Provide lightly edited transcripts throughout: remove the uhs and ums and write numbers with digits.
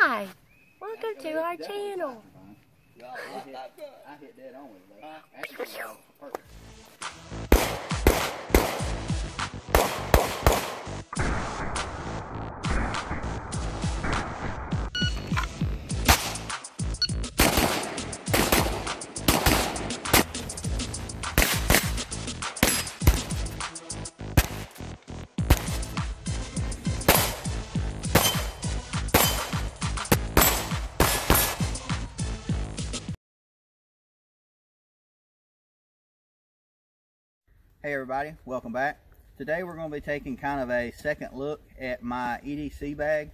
Hi, welcome to our channel. I hit dead on with it though. Actually, perfect. Hey everybody, welcome back. Today we're going to be taking kind of a second look at my EDC bag,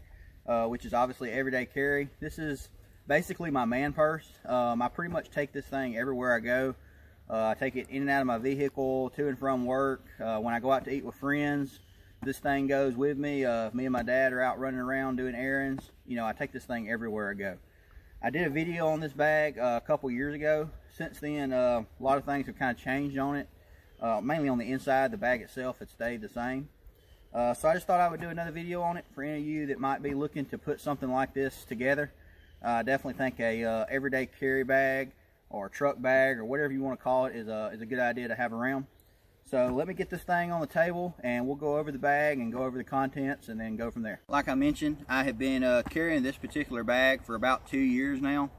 which is obviously everyday carry. This is basically my man purse. I pretty much take this thing everywhere I go. I take it in and out of my vehicle, to and from work. When I go out to eat with friends, this thing goes with me. If me and my dad are out running around doing errands, you know, I take this thing everywhere I go. I did a video on this bag a couple years ago. Since then, a lot of things have kind of changed on it. Mainly on the inside. The bag itself had stayed the same. So I just thought I would do another video on it for any of you that might be looking to put something like this together. I definitely think a everyday carry bag or a truck bag or whatever you want to call it is a good idea to have around. So let me get this thing on the table and we'll go over the bag and go over the contents and then go from there. Like I mentioned, I have been carrying this particular bag for about 2 years now,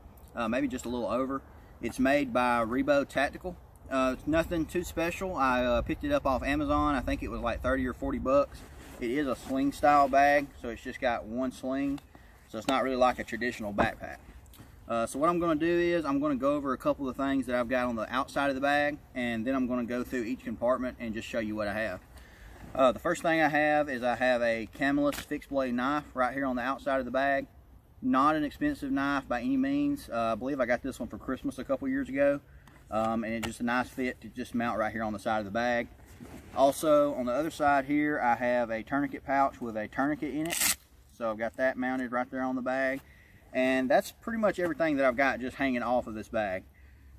maybe just a little over. It's made by Rebo Tactical. It's nothing too special. I picked it up off Amazon. I think it was like 30 or 40 bucks. It is a sling style bag, so it's just got one sling. So it's not really like a traditional backpack. So what I'm going to do is I'm going to go over a couple of things that I've got on the outside of the bag, and then I'm going to go through each compartment and just show you what I have. The first thing I have is I have a Camelus fixed blade knife right here on the outside of the bag. Not an expensive knife by any means. I believe I got this one for Christmas a couple years ago. And it's just a nice fit to just mount right here on the side of the bag. Also, on the other side here, I have a tourniquet pouch with a tourniquet in it. So I've got that mounted right there on the bag. And that's pretty much everything that I've got just hanging off of this bag.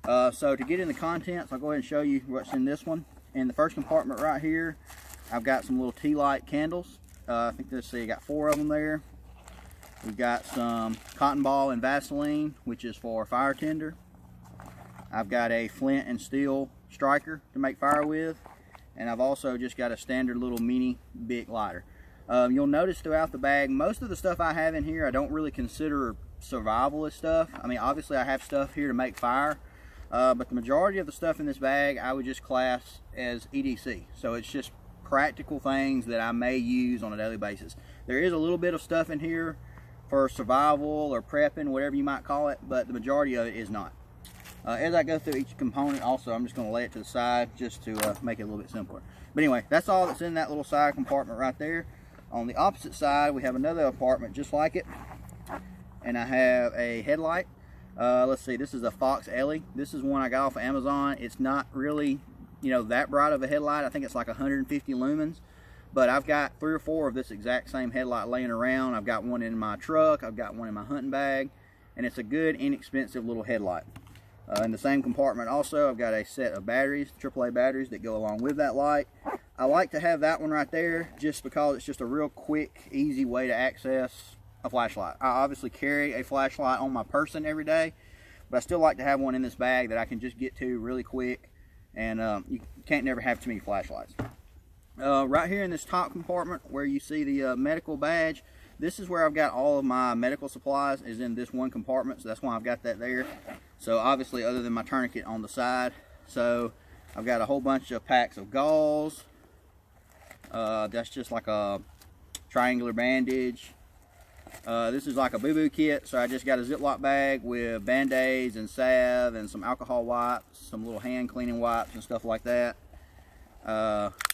So to get in the contents, I'll go ahead and show you what's in this one. In the first compartment right here, I've got some little tea light candles. I think let's see, I got 4 of them there. We've got some cotton ball and Vaseline, which is for fire tinder. I've got a flint and steel striker to make fire with, and I've also just got a standard little mini Bic lighter. You'll notice throughout the bag, most of the stuff I have in here I don't really consider survivalist stuff. I mean, obviously I have stuff here to make fire, but the majority of the stuff in this bag I would just class as EDC. So it's just practical things that I may use on a daily basis. There is a little bit of stuff in here for survival or prepping, whatever you might call it, but the majority of it is not. As I go through each component, also, I'm just going to lay it to the side just to make it a little bit simpler. But anyway, that's all that's in that little side compartment right there. On the opposite side, we have another compartment just like it. And I have a headlight. Let's see, this is a Fox Ellie. This is one I got off of Amazon. It's not really, you know, that bright of a headlight. I think it's like 150 lumens. But I've got 3 or 4 of this exact same headlight laying around. I've got one in my truck. I've got one in my hunting bag. And it's a good, inexpensive little headlight. In the same compartment also, I've got a set of batteries, AAA batteries that go along with that light. I like to have that one right there just because it's just a real quick, easy way to access a flashlight. I obviously carry a flashlight on my person every day, but I still like to have one in this bag that I can just get to really quick, and you can't never have too many flashlights. Right here in this top compartment where you see the medical badge, this is where I've got all of my medical supplies, is in this one compartment, so that's why I've got that there. So obviously, other than my tourniquet on the side. So I've got a whole bunch of packs of gauze. That's just like a triangular bandage. This is like a boo-boo kit, so I just got a Ziploc bag with Band-Aids and salve and some alcohol wipes, some little hand cleaning wipes and stuff like that.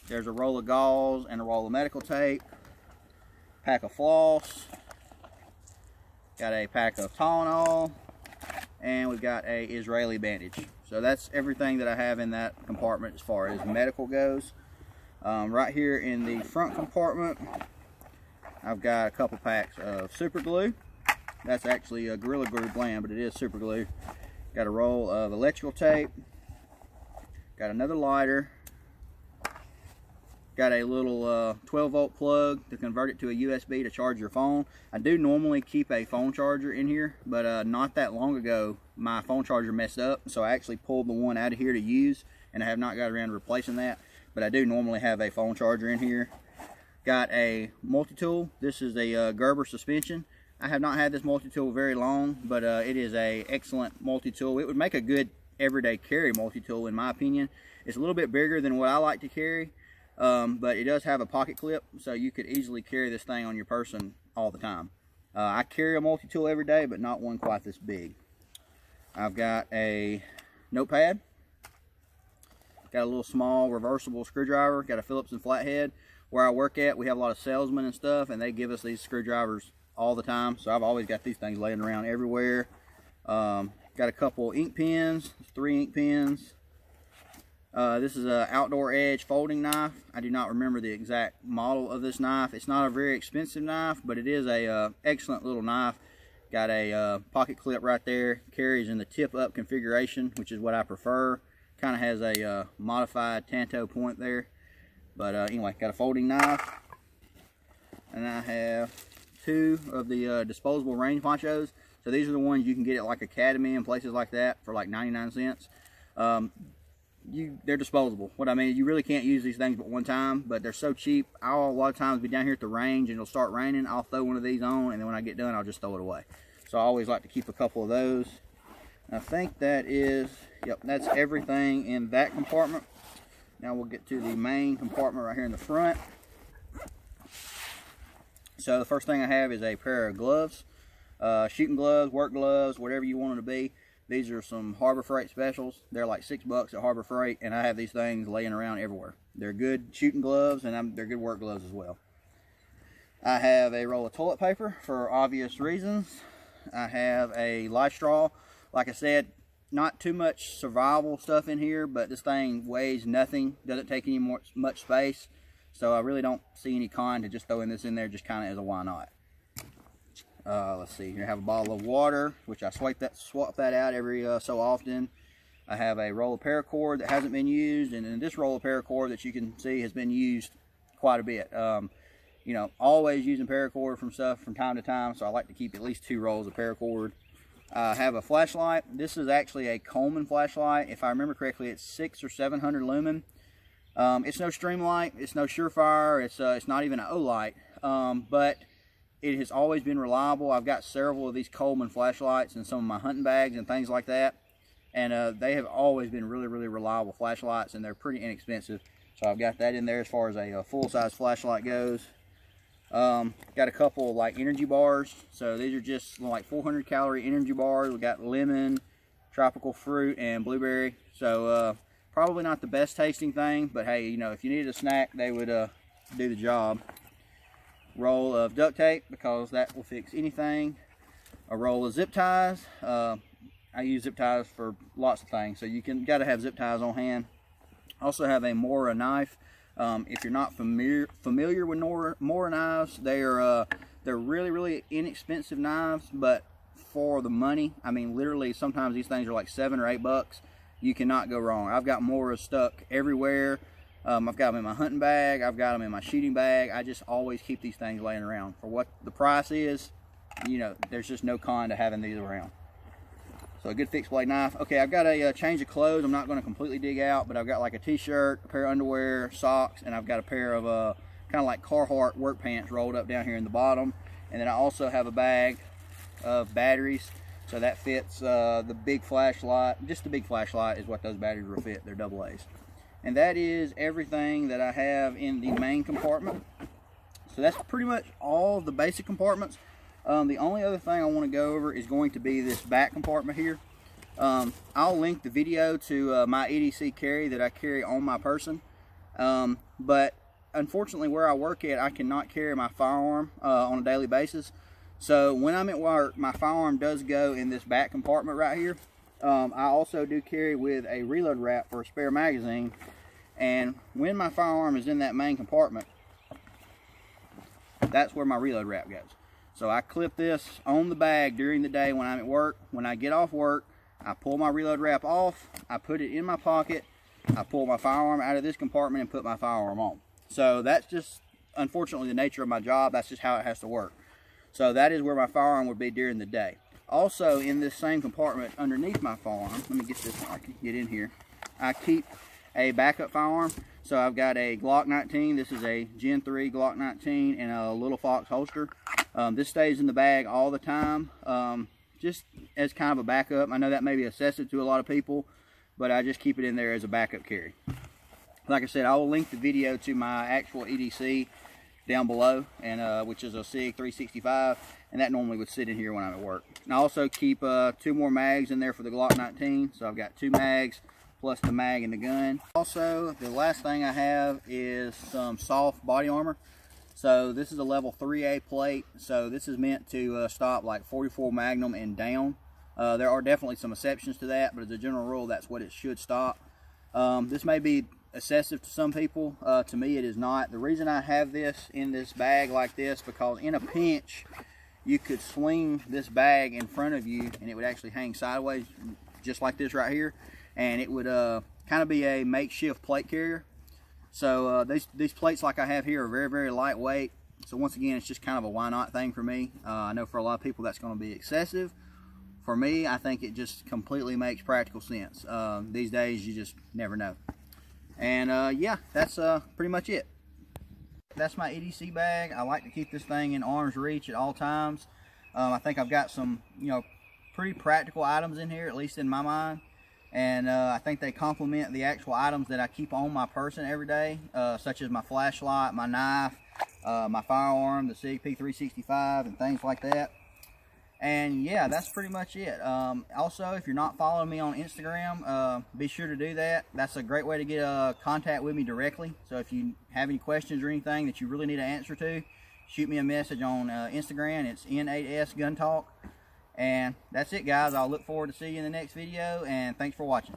There's a roll of gauze and a roll of medical tape. Pack of floss. Got a pack of Tylenol. And we've got a Israeli bandage. So that's everything that I have in that compartment as far as medical goes. Right here in the front compartment, I've got a couple packs of super glue. That's actually a Gorilla Glue blend, but it is super glue. Got a roll of electrical tape. Got another lighter. Got a little 12 volt plug to convert it to a USB to charge your phone. I do normally keep a phone charger in here, but not that long ago my phone charger messed up, so I actually pulled the one out of here to use, and I have not got around to replacing that, but I do normally have a phone charger in here. Got a multi-tool. This is a Gerber suspension. I have not had this multi-tool very long, but it is a excellent multi-tool. It would make a good everyday carry multi-tool in my opinion. It's a little bit bigger than what I like to carry, but it does have a pocket clip, so you could easily carry this thing on your person all the time. I carry a multi-tool every day, but not one quite this big. I've got a notepad. Got a little small reversible screwdriver. Got a Phillips and flathead. Where I work at, we have a lot of salesmen and stuff, and they give us these screwdrivers all the time, so I've always got these things laying around everywhere. Got a couple ink pens, 3 ink pens. This is an Outdoor Edge folding knife. I do not remember the exact model of this knife. It's not a very expensive knife, but it is a excellent little knife. Got a pocket clip right there. Carries in the tip up configuration, which is what I prefer. Kind of has a modified Tanto point there. But anyway, got a folding knife. And I have 2 of the disposable range ponchos. So these are the ones you can get at like Academy and places like that for like 99 cents. They're disposable. What I mean, you really can't use these things but one time, but they're so cheap. I'll a lot of times be down here at the range and it'll start raining. I'll throw one of these on, and then when I get done, I'll just throw it away. So I always like to keep a couple of those. And I think that is, yep, that's everything in that compartment. Now we'll get to the main compartment right here in the front. So the first thing I have is a pair of gloves. Shooting gloves, work gloves, whatever you want them to be. These are some Harbor Freight specials. They're like $6 at Harbor Freight, and I have these things laying around everywhere. They're good shooting gloves, and they're good work gloves as well. I have a roll of toilet paper for obvious reasons. I have a life straw. Like I said, not too much survival stuff in here, but this thing weighs nothing, doesn't take any much space, so I really don't see any con to just throwing this in there just kind of as a why not. Let's see, here I have a bottle of water, which I swap that out every so often. I have a roll of paracord that hasn't been used, and then this roll of paracord that you can see has been used quite a bit. You know, always using paracord from stuff from time to time, so I like to keep at least 2 rolls of paracord. I have a flashlight. This is actually a Coleman flashlight. If I remember correctly, it's 600 or 700 lumen. It's no Streamlight, it's no Surefire, it's not even an O-light, but it has always been reliable. I've got several of these Coleman flashlights in some of my hunting bags and things like that, and they have always been really, really reliable flashlights, and they're pretty inexpensive. So I've got that in there as far as a full-size flashlight goes. Got a couple like energy bars. So these are just like 400 calorie energy bars. We got lemon, tropical fruit, and blueberry. So probably not the best tasting thing, but hey, you know, if you needed a snack, they would do the job. Roll of duct tape, because that will fix anything. A roll of zip ties. I use zip ties for lots of things, so you gotta have zip ties on hand. Also have a Mora knife. If you're not familiar with Mora knives, they're really, really inexpensive knives, but for the money, I mean, literally, sometimes these things are like $7 or $8. You cannot go wrong. I've got Moras stuck everywhere. I've got them in my hunting bag. I've got them in my shooting bag. I just always keep these things laying around. For what the price is, you know, there's just no con to having these around. So a good fixed blade knife. Okay, I've got a change of clothes. I'm not going to completely dig out, but I've got like a t-shirt, a pair of underwear, socks, and I've got a pair of kind of like Carhartt work pants rolled up down here in the bottom. And then I also have a bag of batteries. So that fits the big flashlight. Just the big flashlight is what those batteries will fit. They're AA's. And that is everything that I have in the main compartment. So that's pretty much all the basic compartments. The only other thing I want to go over is going to be this back compartment here. I'll link the video to my EDC carry that I carry on my person. But unfortunately, where I work at, I cannot carry my firearm on a daily basis. So when I'm at work, my firearm does go in this back compartment right here. I also do carry with a reload wrap for a spare magazine, and when my firearm is in that main compartment, that's where my reload wrap goes. So I clip this on the bag during the day when I'm at work. When I get off work, I pull my reload wrap off, I put it in my pocket, I pull my firearm out of this compartment and put my firearm on. So that's just, unfortunately, the nature of my job. That's just how it has to work. So that is where my firearm would be during the day. Also, in this same compartment underneath my firearm, let me get this so I can get in here, I keep a backup firearm. So I've got a Glock 19. This is a Gen 3 Glock 19 and a Little Fox holster. This stays in the bag all the time, just as kind of a backup. I know that may be excessive to a lot of people, but I just keep it in there as a backup carry. Like I said, I will link the video to my actual EDC down below, and which is a SIG 365, and that normally would sit in here when I'm at work. And I also keep 2 more mags in there for the Glock 19, so I've got 2 mags plus the mag and the gun. Also, the last thing I have is some soft body armor. So this is a level 3A plate, so this is meant to stop like 44 Magnum and down. There are definitely some exceptions to that, but as a general rule, that's what it should stop. This may be excessive to some people. To me, it is not. The reason I have this in this bag like this, because in a pinch, you could swing this bag in front of you and it would actually hang sideways, just like this right here, and it would kind of be a makeshift plate carrier. So these plates like I have here are very, very lightweight. So once again, it's just kind of a why not thing for me. I know for a lot of people that's going to be excessive. For me, I think it just completely makes practical sense. These days, you just never know. And yeah, that's pretty much it. That's my EDC bag. I like to keep this thing in arm's reach at all times. I think I've got some, pretty practical items in here, at least in my mind. And I think they complement the actual items that I keep on my person every day, such as my flashlight, my knife, my firearm, the SIG P365, and things like that. And yeah, that's pretty much it. Also, if you're not following me on Instagram, be sure to do that. That's a great way to get contact with me directly. So if you have any questions or anything that you really need an answer to, shoot me a message on Instagram. It's N8S Gun Talk. And that's it, guys. I'll look forward to seeing you in the next video, and thanks for watching.